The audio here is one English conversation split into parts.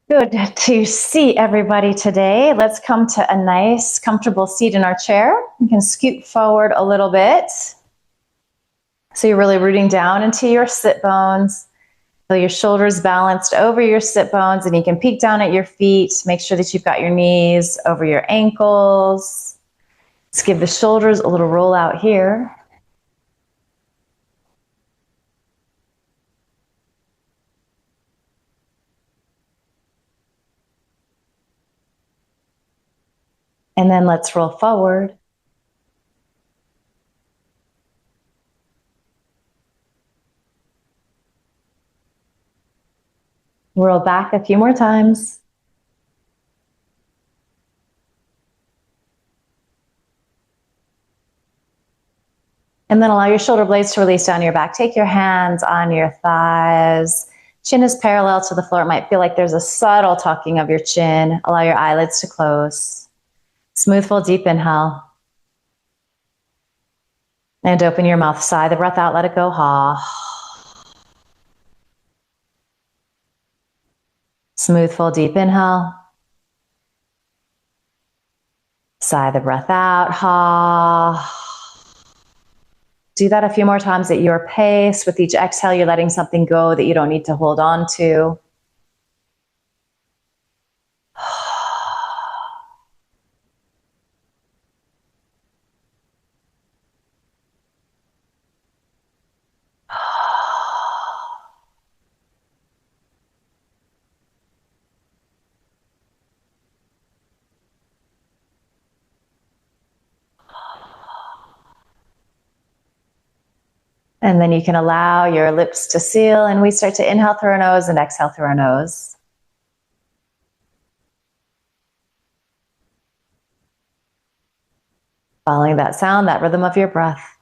Good to see everybody today. Let's come to a nice, comfortable seat in our chair. You can scoot forward a little bit. So you're really rooting down into your sit bones. Feel your shoulders balanced over your sit bones, and you can peek down at your feet. Make sure that you've got your knees over your ankles. Let's give the shoulders a little roll out here. And then let's roll forward. Roll back a few more times. And then allow your shoulder blades to release down your back. Take your hands on your thighs. Chin is parallel to the floor. It might feel like there's a subtle tucking of your chin. Allow your eyelids to close. Smooth, full, deep inhale. And open your mouth. Sigh the breath out. Let it go. Ha. Smooth, full, deep inhale. Sigh the breath out. Ha. Do that a few more times at your pace. With each exhale, you're letting something go that you don't need to hold on to. And then you can allow your lips to seal, and we start to inhale through our nose and exhale through our nose. Following that sound, that rhythm of your breath.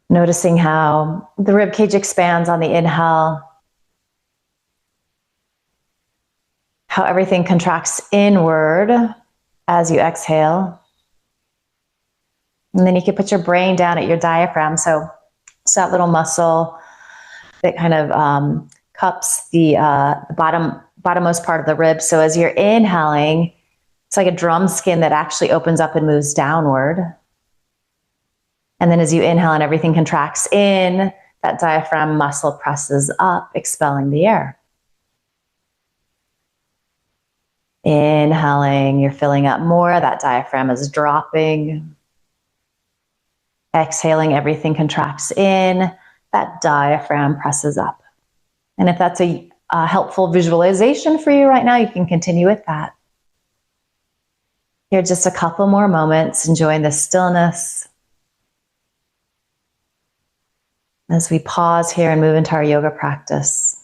Noticing how the rib cage expands on the inhale, how everything contracts inward as you exhale. And then you can put your brain down at your diaphragm. So it's that little muscle that kind of cups the bottommost part of the rib. So as you're inhaling, it's like a drum skin that actually opens up and moves downward. And then as you inhale and everything contracts in, that diaphragm muscle presses up, expelling the air. Inhaling, you're filling up more, that diaphragm is dropping. Exhaling, everything contracts in, that diaphragm presses up. And if that's a helpful visualization for you right now, you can continue with that. Here, just a couple more moments, enjoying the stillness as we pause here and move into our yoga practice.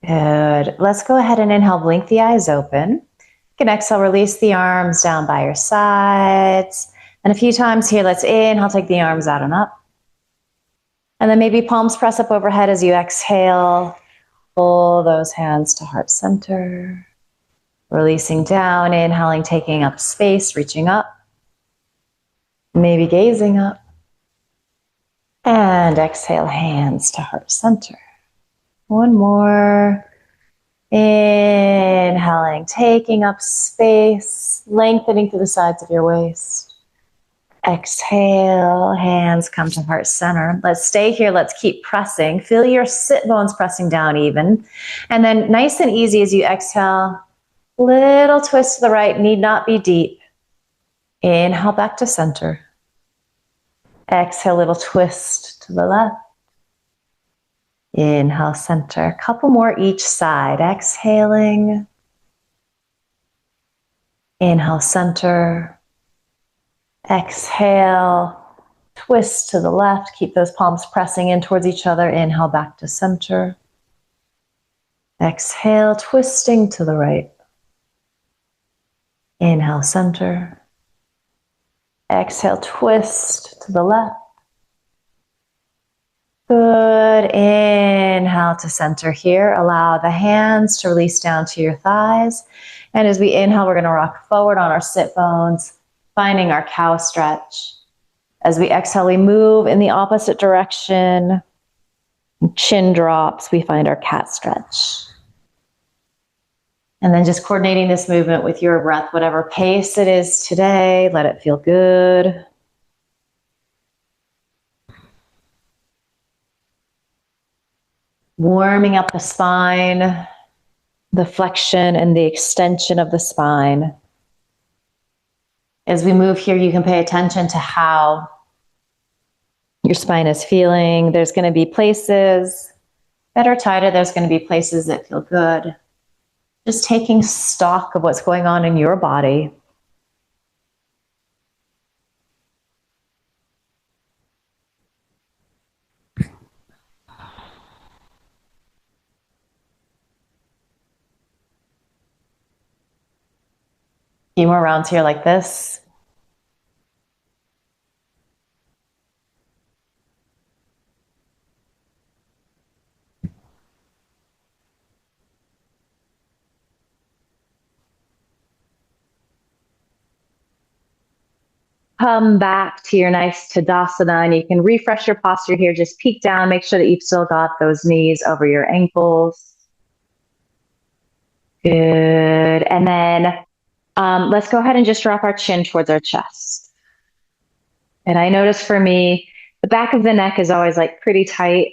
Good. Let's go ahead and inhale, blink the eyes open. You can exhale, release the arms down by your sides. And a few times here, let's inhale, take the arms out and up. And then maybe palms press up overhead as you exhale. Pull those hands to heart center. Releasing down, inhaling, taking up space, reaching up. Maybe gazing up. And exhale, hands to heart center. One more. Inhaling, taking up space, lengthening through the sides of your waist. Exhale, hands come to heart center. Let's stay here. Let's keep pressing. Feel your sit bones pressing down even. And then nice and easy as you exhale, little twist to the right, need not be deep. Inhale back to center. Exhale, little twist to the left. Inhale, center. A couple more each side. Exhaling. Inhale, center. Exhale, twist to the left. Keep those palms pressing in towards each other. Inhale, back to center. Exhale, twisting to the right. Inhale, center. Exhale, twist to the left. Good. Inhale to center here. Allow the hands to release down to your thighs. And as we inhale, we're going to rock forward on our sit bones, finding our cow stretch. As we exhale, we move in the opposite direction. Chin drops. We find our cat stretch. And then just coordinating this movement with your breath, whatever pace it is today, let it feel good. Warming up the spine, the flexion and the extension of the spine. As we move here, you can pay attention to how your spine is feeling. There's going to be places that are tighter. There's going to be places that feel good. Just taking stock of what's going on in your body. Few more rounds here like this. Come back to your nice Tadasana, and you can refresh your posture here. Just peek down, make sure that you've still got those knees over your ankles. Good. And then let's go ahead and just drop our chin towards our chest. And I notice for me, the back of the neck is always like pretty tight.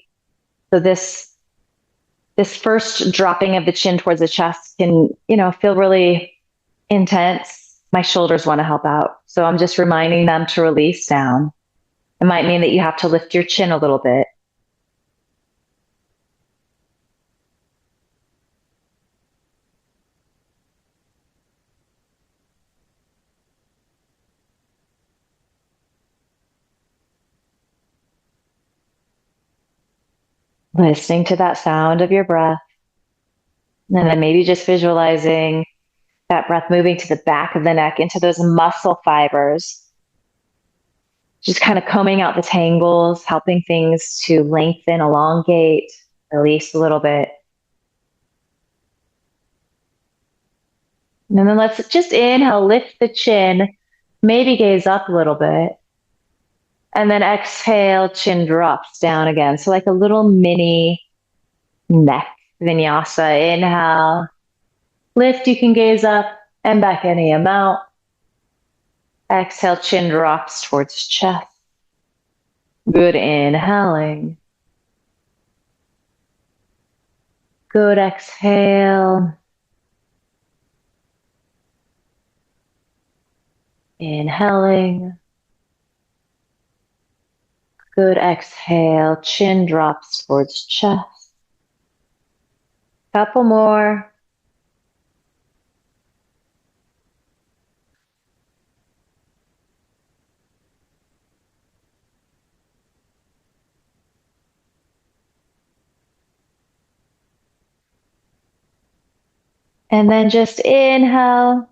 So this first dropping of the chin towards the chest can, feel really intense. My shoulders want to help out. So I'm just reminding them to release down. It might mean that you have to lift your chin a little bit. Listening to that sound of your breath. And then maybe just visualizing that breath moving to the back of the neck into those muscle fibers. Just kind of combing out the tangles, helping things to lengthen, elongate, release a little bit. And then let's just inhale, lift the chin, maybe gaze up a little bit. And then exhale, chin drops down again. So like a little mini neck vinyasa. Inhale, lift, you can gaze up and back any amount. Exhale, chin drops towards chest. Good, inhaling. Good, exhale. Inhaling. Good, exhale. Chin drops towards chest. Couple more. And then just inhale.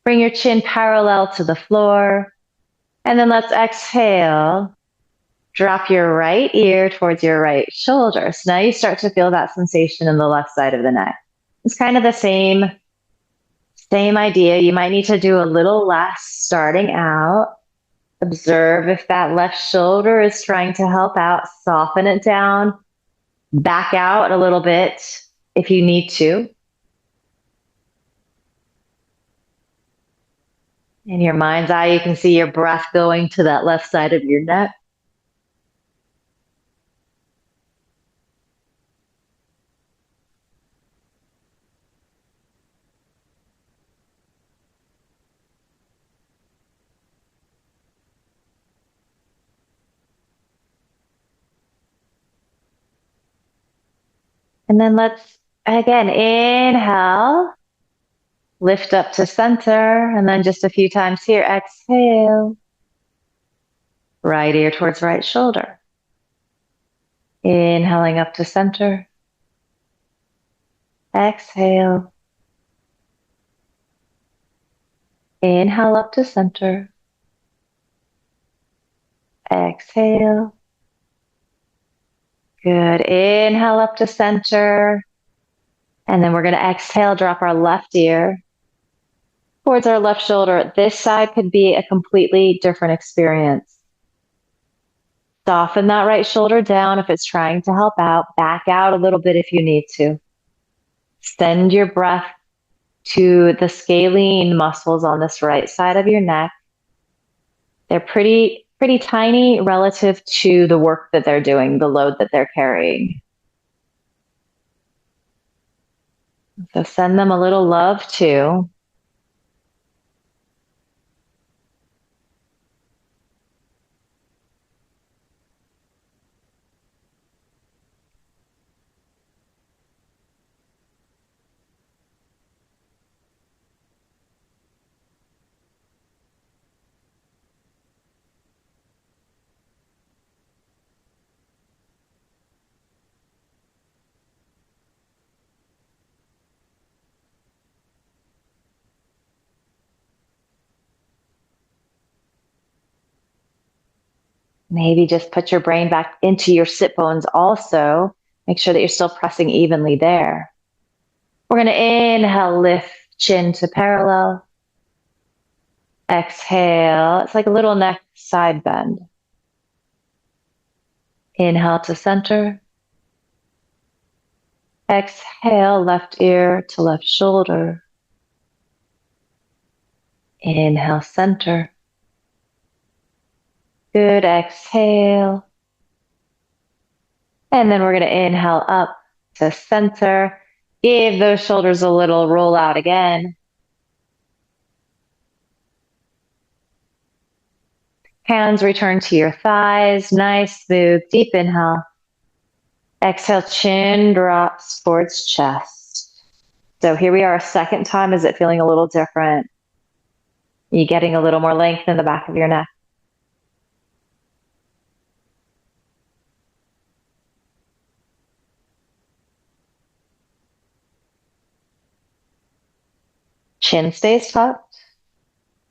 Bring your chin parallel to the floor. And then let's exhale. Drop your right ear towards your right shoulder. So now you start to feel that sensation in the left side of the neck. It's kind of the same idea. You might need to do a little less starting out. Observe if that left shoulder is trying to help out. Soften it down. Back out a little bit if you need to. In your mind's eye, you can see your breath going to that left side of your neck. And then let's, again, inhale, lift up to center, and then just a few times here, exhale. Right ear towards right shoulder. Inhaling up to center. Exhale. Inhale up to center. Exhale. Good. Inhale up to center. And then we're going to exhale, drop our left ear towards our left shoulder. This side could be a completely different experience. Soften that right shoulder down if it's trying to help out. Back out a little bit if you need to. Send your breath to the scalene muscles on this right side of your neck. They're pretty tiny relative to the work that they're doing, the load that they're carrying. So send them a little love too. Maybe just put your brain back into your sit bones also. Make sure that you're still pressing evenly there. We're going to inhale, lift chin to parallel. Exhale. It's like a little neck side bend. Inhale to center. Exhale, left ear to left shoulder. Inhale, center. Good. Exhale. And then we're going to inhale up to center. Give those shoulders a little roll out again. Hands return to your thighs. Nice, smooth, deep inhale. Exhale, chin drops towards chest. So here we are a second time. Is it feeling a little different? Are you getting a little more length in the back of your neck? Chin stays tucked.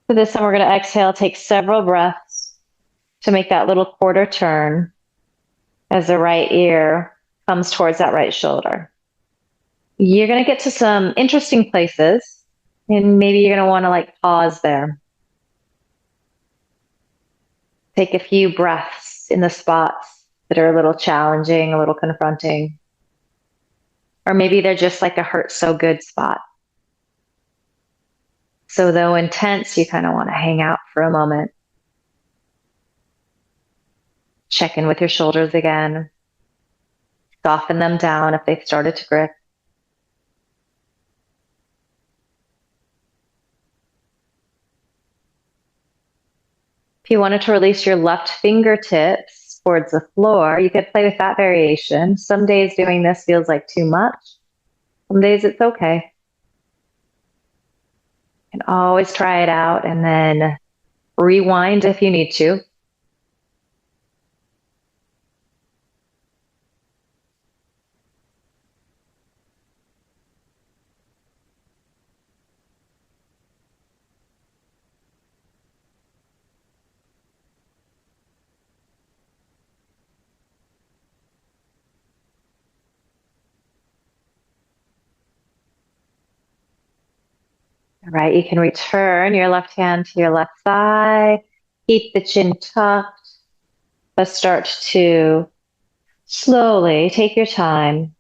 For this time, we're going to exhale, take several breaths to make that little quarter turn as the right ear comes towards that right shoulder. You're going to get to some interesting places, and maybe you're going to want to pause there. Take a few breaths in the spots that are a little challenging, a little confronting. Or maybe they're just like a hurt so good spot. So though intense, you kind of want to hang out for a moment. Check in with your shoulders again. Soften them down if they've started to grip. If you wanted to release your left fingertips towards the floor, you could play with that variation. Some days doing this feels like too much. Some days it's okay. You can always try it out and then rewind if you need to. All right, you can return your left hand to your left thigh. Keep the chin tucked. Let's start to slowly take your time.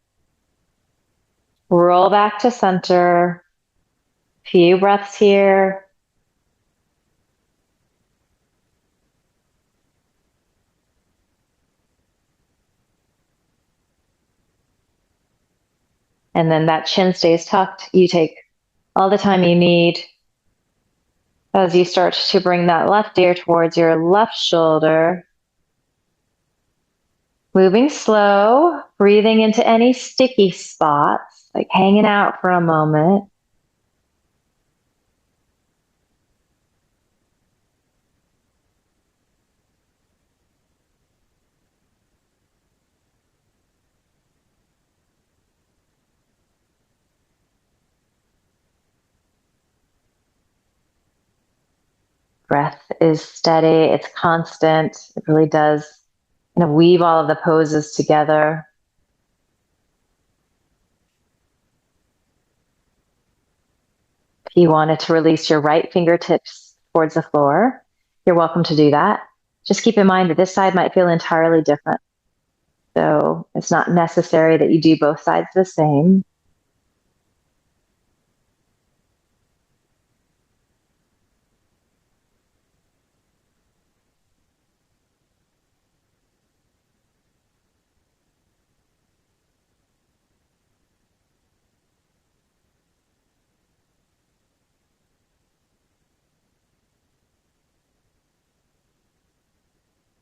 Roll back to center. Few breaths here. And then that chin stays tucked. You take all the time you need as you start to bring that left ear towards your left shoulder. Moving slow, breathing into any sticky spots, like hanging out for a moment. Breath is steady, it's constant. It really does kind of weave all of the poses together. If you wanted to release your right fingertips towards the floor, you're welcome to do that. Just keep in mind that this side might feel entirely different. So it's not necessary that you do both sides the same.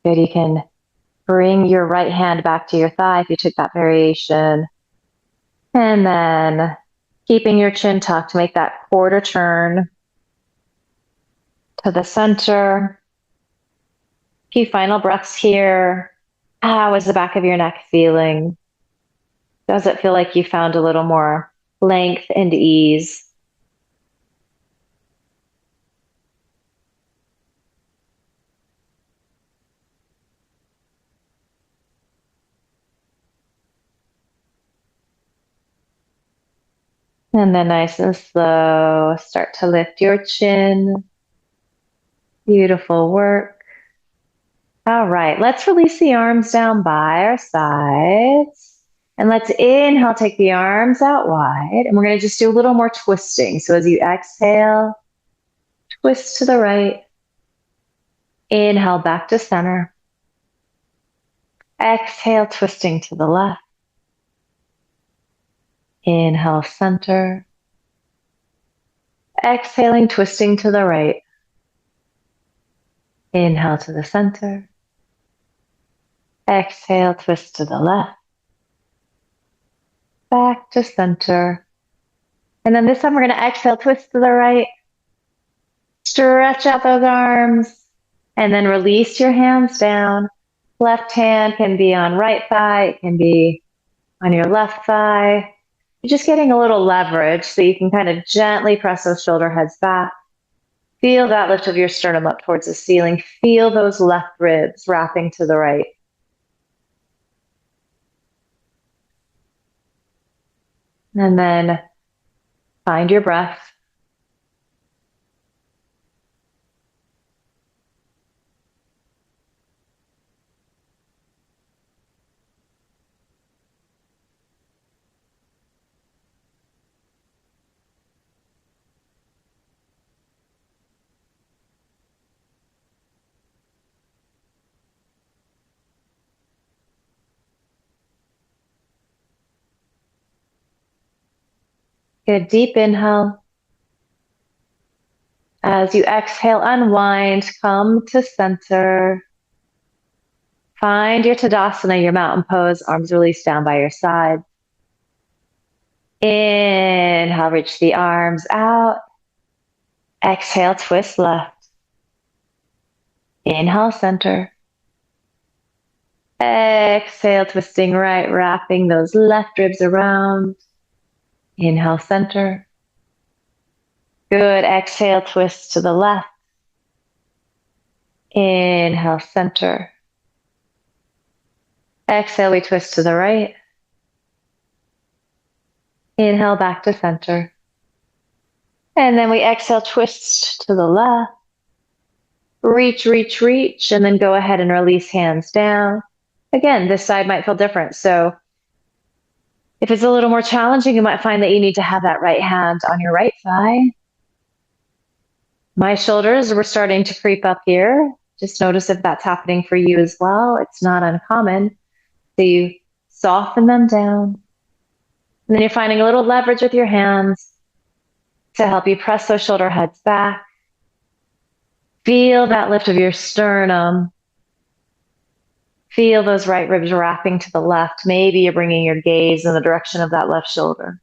Good, you can bring your right hand back to your thigh if you took that variation. And then keeping your chin tucked, make that quarter turn to the center. A few final breaths here. How is the back of your neck feeling? Does it feel like you found a little more length and ease? And then nice and slow, start to lift your chin. Beautiful work. All right, let's release the arms down by our sides. And let's inhale, take the arms out wide. And we're going to just do a little more twisting. So as you exhale, twist to the right. Inhale, back to center. Exhale, twisting to the left. Inhale, center. Exhaling, twisting to the right. Inhale to the center. Exhale, twist to the left. Back to center. And then this time we're going to exhale, twist to the right. Stretch out those arms. And then release your hands down. Left hand can be on right thigh. It can be on your left thigh. You're just getting a little leverage so you can kind of gently press those shoulder heads back. Feel that lift of your sternum up towards the ceiling. Feel those left ribs wrapping to the right. And then find your breath. Good, deep inhale. As you exhale, unwind, come to center. Find your Tadasana, your mountain pose, arms released down by your side. Inhale, reach the arms out. Exhale, twist left. Inhale, center. Exhale, twisting right, wrapping those left ribs around. Inhale, center. Good. Exhale, twist to the left. Inhale, center. Exhale, we twist to the right. Inhale, back to center. And then we exhale, twist to the left. Reach, reach, reach, and then go ahead and release hands down. Again, this side might feel different. So if it's a little more challenging, you might find that you need to have that right hand on your right thigh. My shoulders were starting to creep up here. Just notice if that's happening for you as well. It's not uncommon. So you soften them down. And then you're finding a little leverage with your hands to help you press those shoulder heads back. Feel that lift of your sternum. Feel those right ribs wrapping to the left. Maybe you're bringing your gaze in the direction of that left shoulder.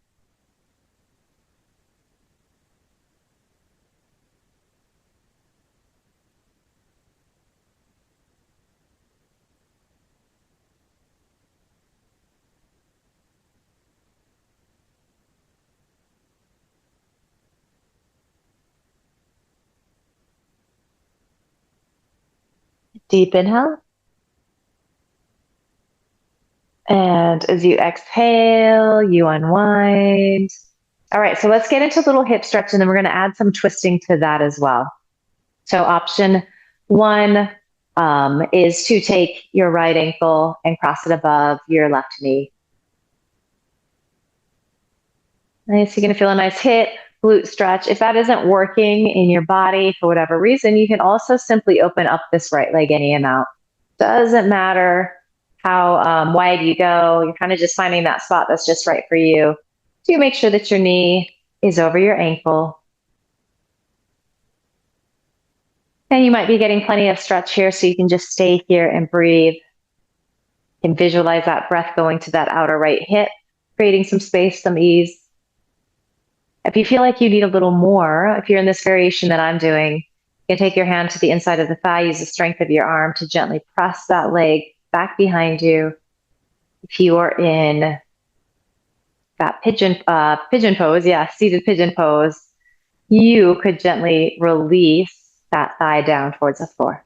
Deep inhale. And as you exhale, you unwind. All right, so let's get into a little hip stretch, and then we're going to add some twisting to that as well. So option one is to take your right ankle and cross it above your left knee. Nice, you're going to feel a nice hip, glute stretch. If that isn't working in your body for whatever reason, you can also simply open up this right leg any amount. Doesn't matter how wide you go. You're kind of just finding that spot that's just right for you. So you make sure that your knee is over your ankle. And you might be getting plenty of stretch here, so you can just stay here and breathe. You can visualize that breath going to that outer right hip, creating some space, some ease. If you feel like you need a little more, if you're in this variation that I'm doing, you can take your hand to the inside of the thigh, use the strength of your arm to gently press that leg back behind you. If you are in that pigeon pose, seated pigeon pose, you could gently release that thigh down towards the floor.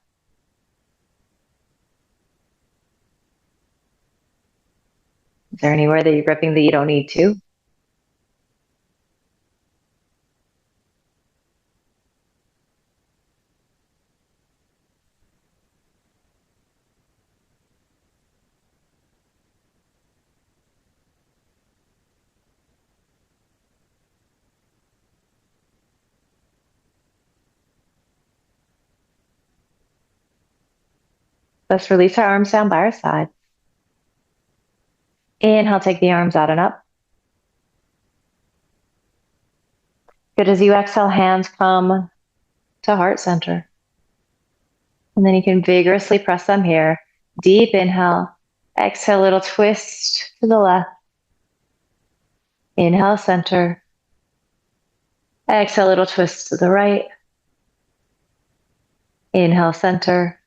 Is there anywhere that you're gripping that you don't need to? Let's release our arms down by our side. Inhale, take the arms out and up. Good. As you exhale, hands come to heart center. And then you can vigorously press them here. Deep inhale. Exhale, little twist to the left. Inhale, center. Exhale, little twist to the right. Inhale, center.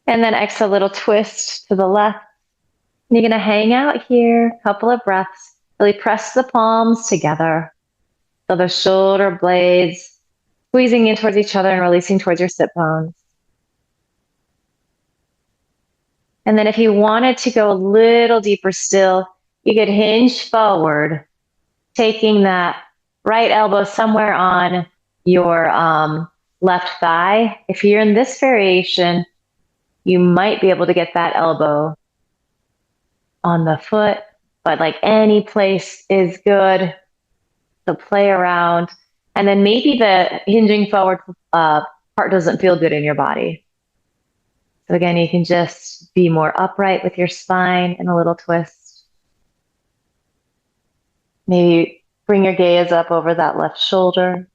And then exhale, little twist to the left. And you're going to hang out here, a couple of breaths. Really press the palms together. So the shoulder blades squeezing in towards each other and releasing towards your sit bones. And then if you wanted to go a little deeper still, you could hinge forward, taking that right elbow somewhere on your left thigh. If you're in this variation, you might be able to get that elbow on the foot, but like any place is good. So play around. And then maybe the hinging forward part doesn't feel good in your body. So again, you can just be more upright with your spine and a little twist. Maybe bring your gaze up over that left shoulder.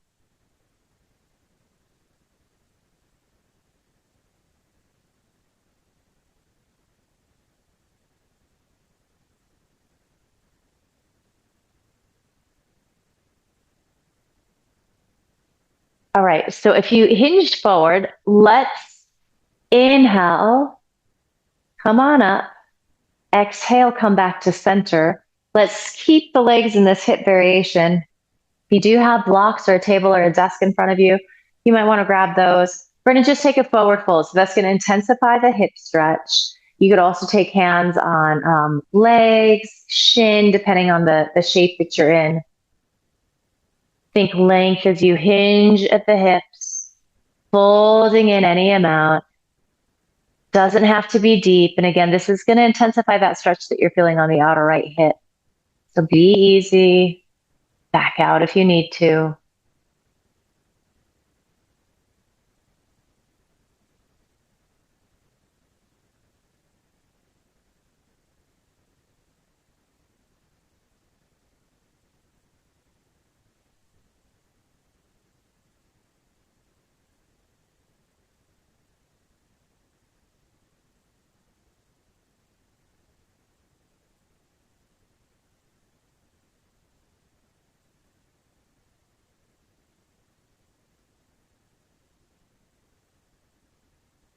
All right, so if you hinged forward, let's inhale, come on up. Exhale, come back to center. Let's keep the legs in this hip variation. If you do have blocks or a table or a desk in front of you, you might want to grab those. We're going to just take a forward fold. So that's going to intensify the hip stretch. You could also take hands on legs, shin, depending on the shape that you're in. Think length as you hinge at the hips, folding in any amount. Doesn't have to be deep. And again, this is going to intensify that stretch that you're feeling on the outer right hip. So be easy. Back out if you need to.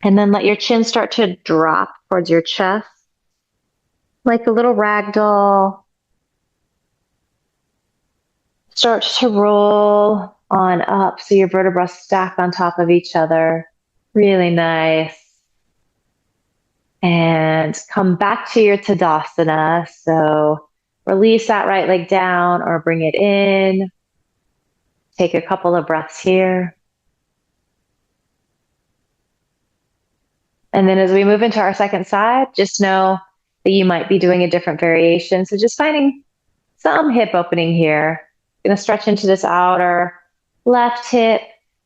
And then let your chin start to drop towards your chest, like a little rag doll. Start to roll on up so your vertebrae stack on top of each other. Really nice. And come back to your Tadasana. So release that right leg down or bring it in. Take a couple of breaths here. And then as we move into our second side, just know that you might be doing a different variation. So just finding some hip opening here. I'm going to stretch into this outer left hip.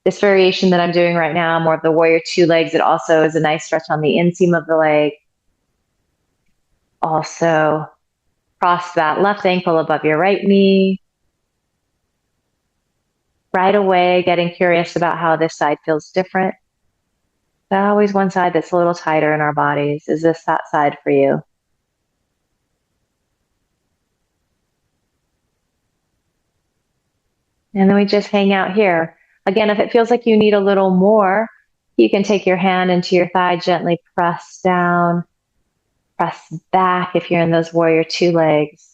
This variation that I'm doing right now, more of the warrior two legs. It also is a nice stretch on the inseam of the leg. Also, cross that left ankle above your right knee. Right away, getting curious about how this side feels different. There's always one side that's a little tighter in our bodies. Is this that side for you? And then we just hang out here. Again, if it feels like you need a little more, you can take your hand into your thigh, gently press down, press back if you're in those warrior two legs.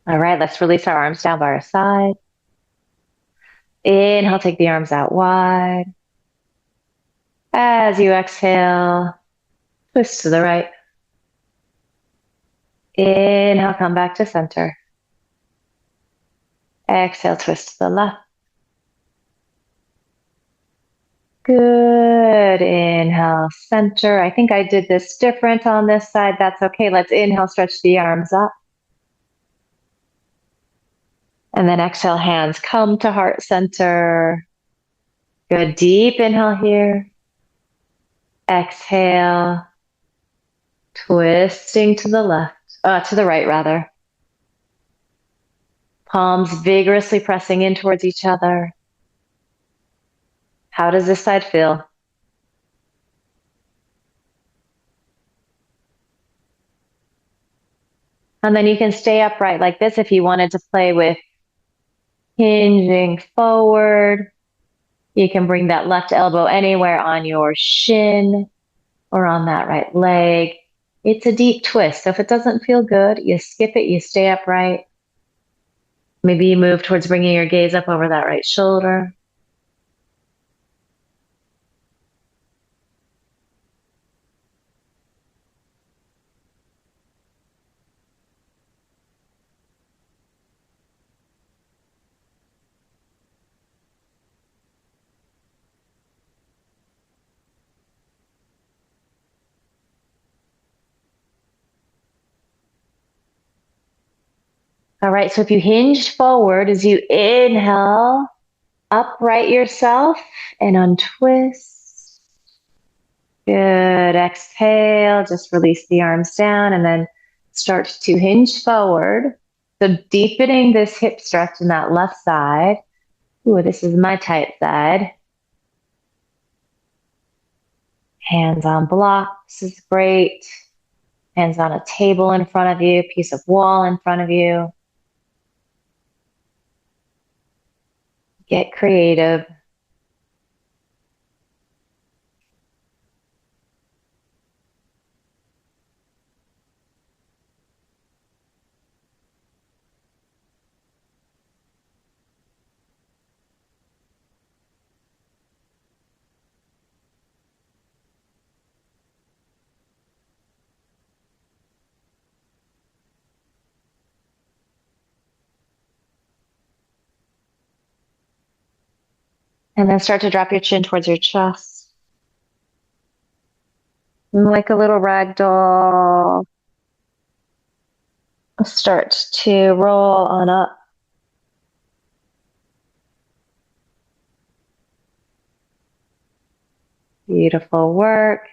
All right, let's release our arms down by our side. Inhale, take the arms out wide. As you exhale, twist to the right. Inhale, come back to center. Exhale, twist to the left. Good. Inhale, center. I think I did this different on this side. That's okay. Let's inhale, stretch the arms up. And then exhale, hands come to heart center. Good. Deep inhale here. Exhale, twisting to the left, to the right rather. Palms vigorously pressing in towards each other. How does this side feel? And then you can stay upright like this if you wanted to play with hinging forward. You can bring that left elbow anywhere on your shin or on that right leg. It's a deep twist. So if it doesn't feel good, you skip it, you stay upright. Maybe you move towards bringing your gaze up over that right shoulder. All right, so if you hinge forward as you inhale, upright yourself and untwist. Good. Exhale, just release the arms down and then start to hinge forward. So deepening this hip stretch in that left side. Ooh, this is my tight side. Hands on blocks is great. Hands on a table in front of you, piece of wall in front of you. Get creative. And then start to drop your chin towards your chest. Like a little rag doll. Start to roll on up. Beautiful work.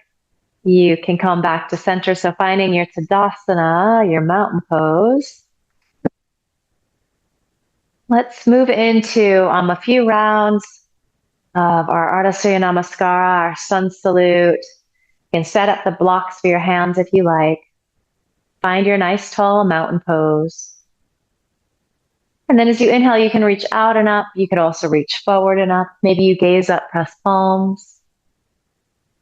You can come back to center. So finding your Tadasana, your mountain pose. Let's move into a few rounds of our Ardha Surya Namaskara, our sun salute. You can set up the blocks for your hands if you like. Find your nice tall mountain pose. And then as you inhale, you can reach out and up. You could also reach forward and up. Maybe you gaze up, press palms.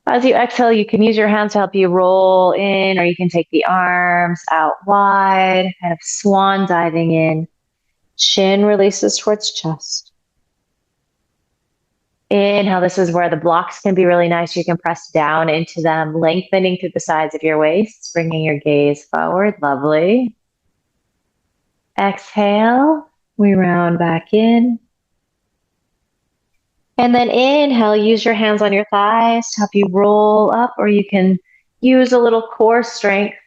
As you exhale, you can use your hands to help you roll in, or you can take the arms out wide, kind of swan diving in. Chin releases towards chest. Inhale, this is where the blocks can be really nice. You can press down into them, lengthening through the sides of your waist, bringing your gaze forward. Lovely. Exhale, we round back in. And then inhale, use your hands on your thighs to help you roll up, or you can use a little core strength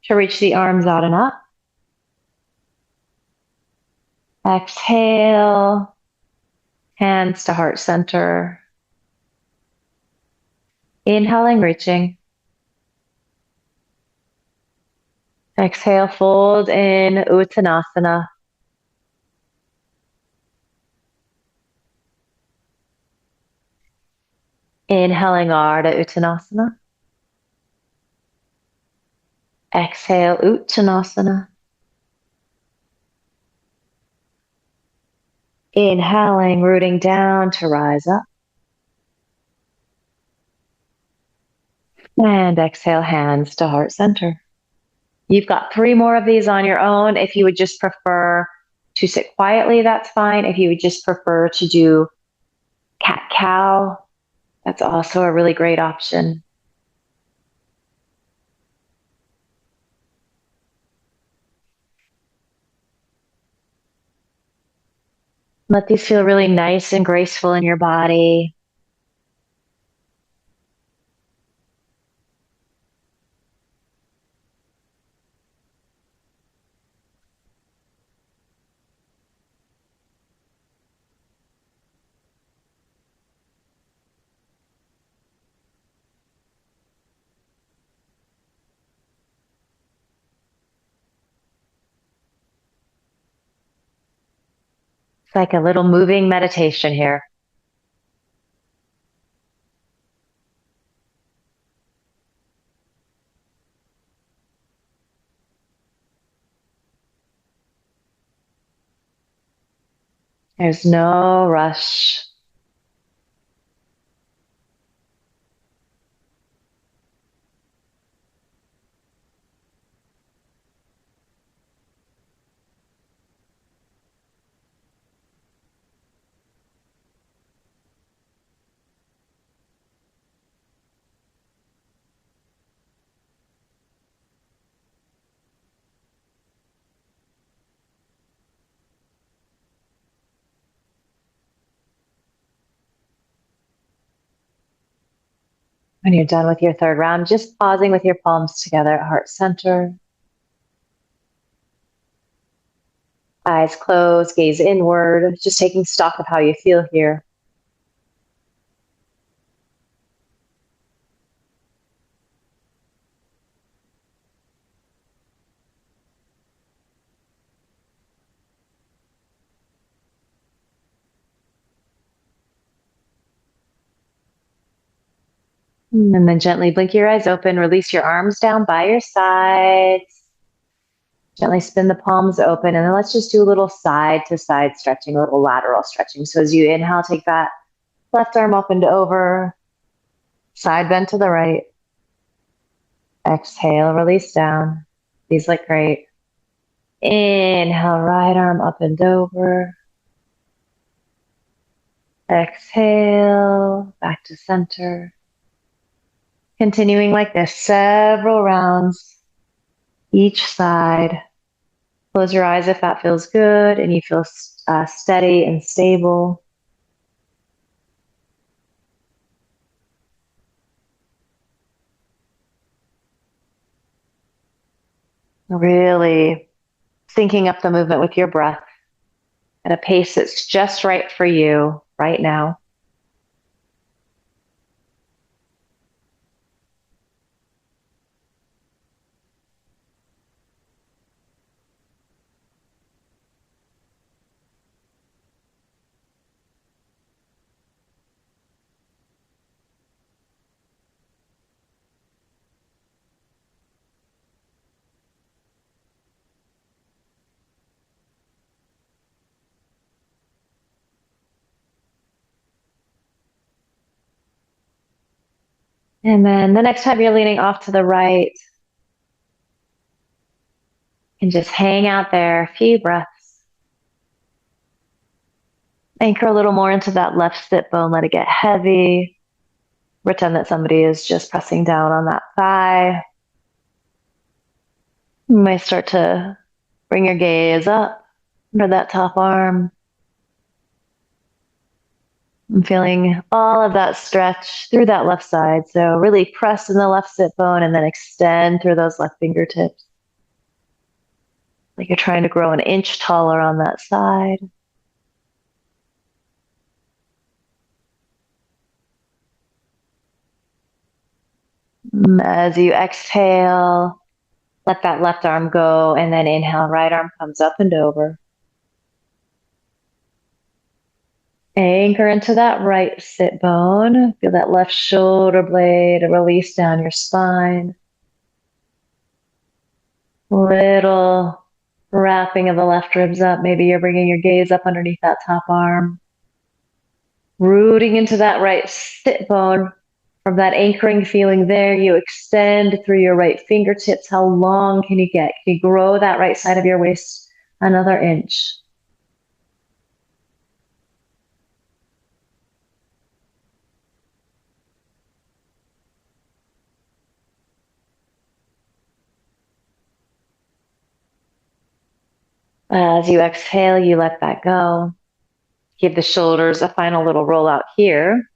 to reach the arms out and up. Exhale, hands to heart center. Inhaling, reaching. Exhale, fold in Uttanasana. Inhaling, Ardha Uttanasana. Exhale, Uttanasana. Inhaling, rooting down to rise up. And exhale, hands to heart center. You've got 3 more of these on your own. If you would just prefer to sit quietly, that's fine. If you would just prefer to do cat-cow, that's also a really great option. Let these feel really nice and graceful in your body. It's like a little moving meditation here. There's no rush. When you're done with your 3rd round, just pausing with your palms together at heart center. Eyes closed, gaze inward, just taking stock of how you feel here. And then gently blink your eyes open, release your arms down by your sides. Gently spin the palms open, and then let's just do a little side to side stretching, a little lateral stretching. So as you inhale, take that left arm up and over, side bend to the right. Exhale, release down. These look great. Inhale, right arm up and over. Exhale, back to center. Continuing like this, several rounds, each side. Close your eyes if that feels good and you feel steady and stable. Really syncing up the movement with your breath at a pace that's just right for you right now. And then the next time you're leaning off to the right, and just hang out there, a few breaths. Anchor a little more into that left sit bone, let it get heavy. Pretend that somebody is just pressing down on that thigh. You might start to bring your gaze up under that top arm. I'm feeling all of that stretch through that left side. So really press in the left sit bone and then extend through those left fingertips. Like you're trying to grow an inch taller on that side. As you exhale, let that left arm go, and then inhale, right arm comes up and over. Anchor into that right sit bone. Feel that left shoulder blade release down your spine. Little wrapping of the left ribs up. Maybe you're bringing your gaze up underneath that top arm. Rooting into that right sit bone. From that anchoring feeling there, you extend through your right fingertips. How long can you get? Can you grow that right side of your waist another inch? As you exhale, you let that go. Give the shoulders a final little roll out here.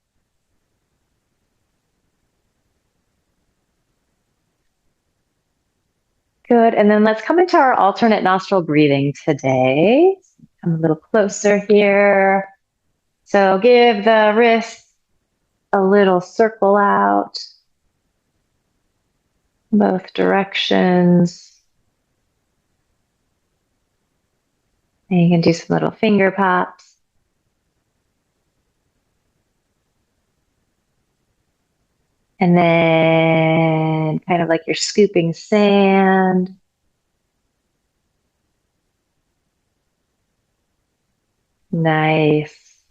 Good. And then let's come into our alternate nostril breathing today. Come a little closer here. So give the wrists a little circle out, both directions. And you can do some little finger pops. And then kind of like you're scooping sand. Nice.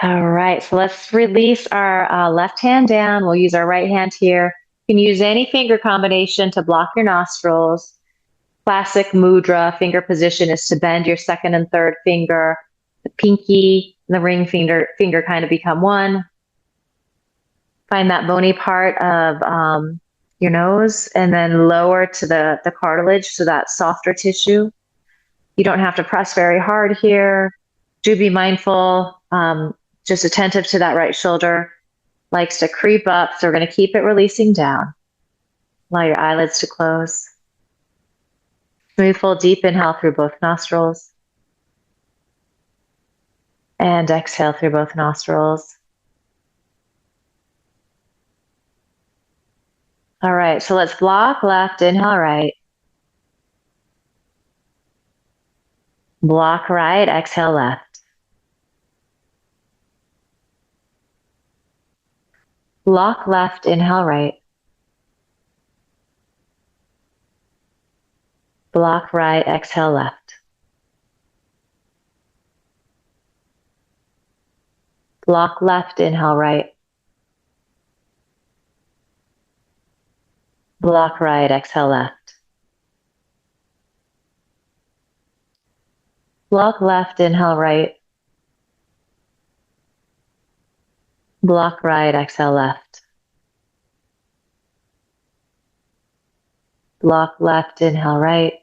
All right, so let's release our left hand down. We'll use our right hand here. You can use any finger combination to block your nostrils. Classic mudra finger position is to bend your second and third finger. The pinky and the ring finger kind of become one. Find that bony part of your nose and then lower to the cartilage, so that softer tissue. You don't have to press very hard here. Do be mindful, just attentive to that right shoulder. Likes to creep up, so we're going to keep it releasing down. Allow your eyelids to close. Smooth, full, deep inhale through both nostrils. And exhale through both nostrils. All right, so let's block left, inhale right. Block right, exhale left. Block left, inhale right. Block right, exhale left. Block left, inhale right. Block right, exhale left. Block left, inhale right. Block right, exhale left. Block left, inhale right.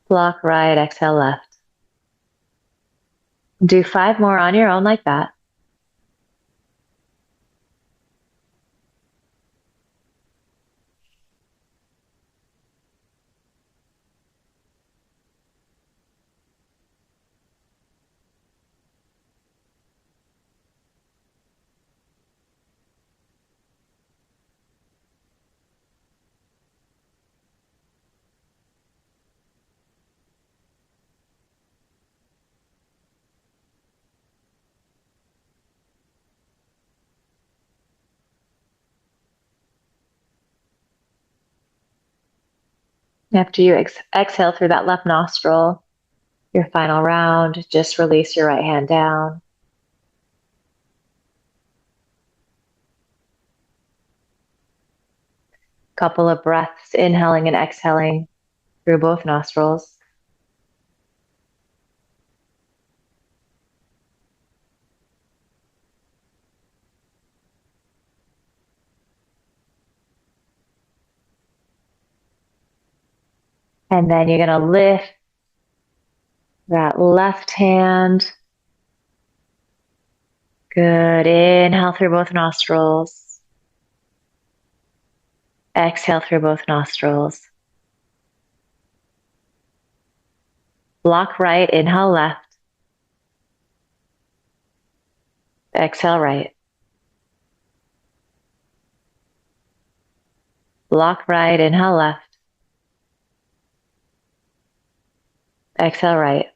Block right, exhale left. Do 5 more on your own like that. After you exhale through that left nostril, Your final round, just release your right hand down. Couple of breaths, inhaling and exhaling through both nostrils. And then you're going to lift that left hand. Good. Inhale through both nostrils. Exhale through both nostrils. Block right, inhale left. Exhale right. Block right, inhale left. Exhale right.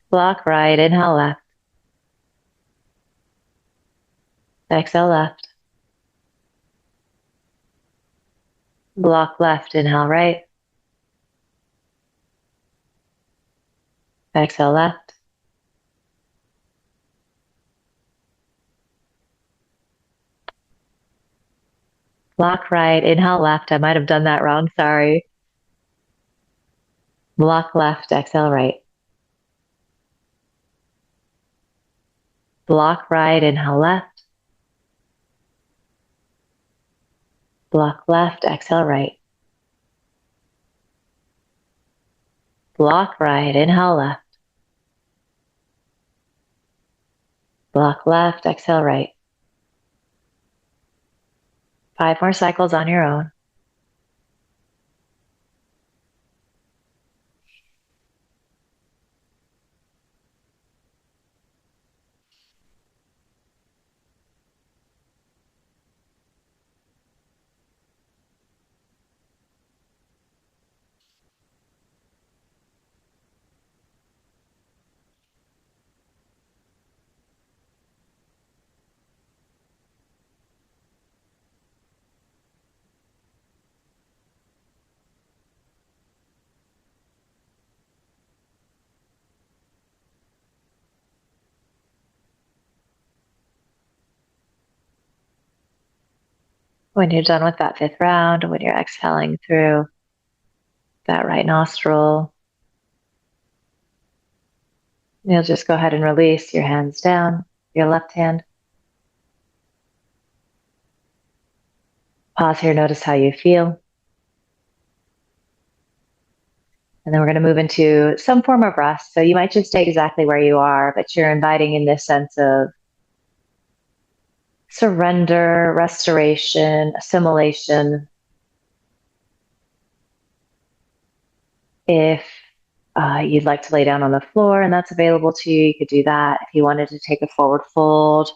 Block right, inhale left. Exhale left. Block left, inhale right. Exhale left. Block right, inhale left. I might have done that wrong, sorry. Block left, exhale right. Block right, inhale left. Block left, exhale right. Block right, inhale left. Block left, exhale right. 5 more cycles on your own. When you're done with that 5th round, when you're exhaling through that right nostril, you'll just go ahead and release your hands down, your left hand. Pause here, notice how you feel. And then we're going to move into some form of rest. So you might just stay exactly where you are, but you're inviting in this sense of surrender, restoration, assimilation. If you'd like to lay down on the floor and that's available to you, you could do that. If you wanted to take a forward fold,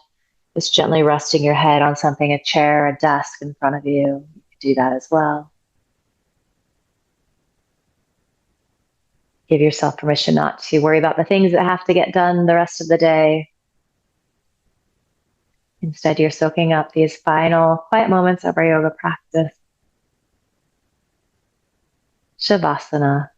just gently resting your head on something, a chair, a desk in front of you, you could do that as well. Give yourself permission not to worry about the things that have to get done the rest of the day. Instead, you're soaking up these final quiet moments of our yoga practice. Shavasana.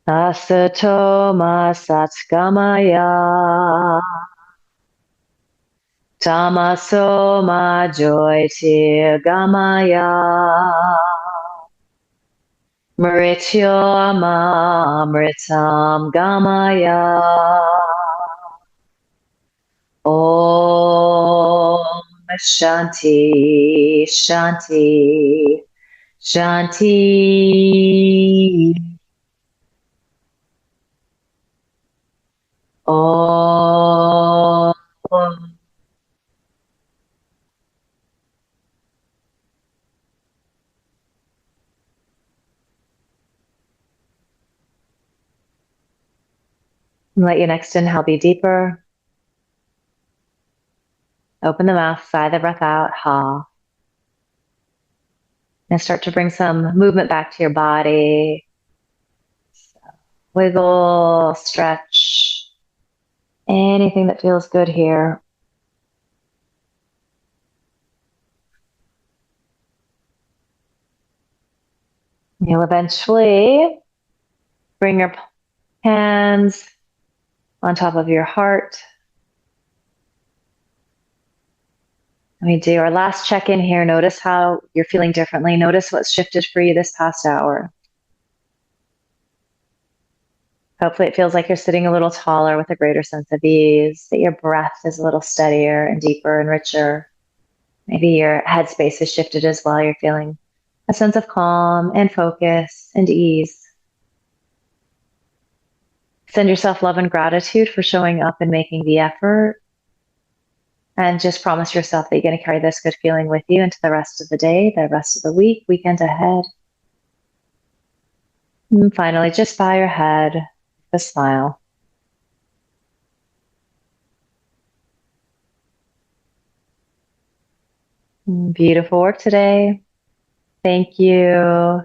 Asato ma satgamaya. Tamaso ma jyotirgamaya. Mrityoma amritam gamaya. Om Shanti Shanti Shanti. Om. Let your next inhale be deeper. Open the mouth, sigh the breath out, ha. And start to bring some movement back to your body. So, wiggle, stretch, anything that feels good here. You'll eventually bring your hands on top of your heart. Let me do our last check-in here. Notice how you're feeling differently. Notice what's shifted for you this past hour. Hopefully it feels like you're sitting a little taller with a greater sense of ease, that your breath is a little steadier and deeper and richer. Maybe your headspace has shifted as well. You're feeling a sense of calm and focus and ease. Send yourself love and gratitude for showing up and making the effort. And just promise yourself that you're going to carry this good feeling with you into the rest of the day, the rest of the week, weekend ahead. And finally, just bow your head with a smile. Beautiful work today. Thank you.